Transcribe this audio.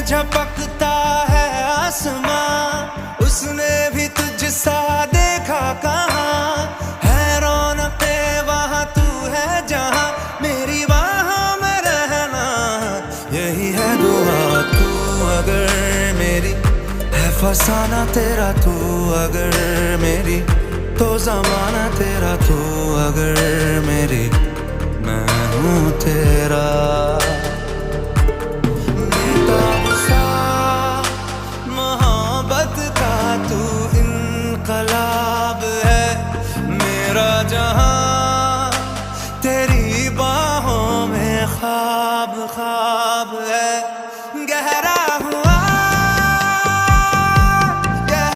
झपकता है आसमां, उसने भी तुझसा देखा कहाँ। है रौनके वहाँ तू है जहाँ, मेरी बाहों में रहना यही है दुआ। तू अगर मेरी है फसाना तेरा, तू अगर मेरी तो ज़माना तेरा, तू अगर मेरी मैं हूँ तेरा। बेताब सा मोहब्बत का तू इनकलाब है, मेरा जहां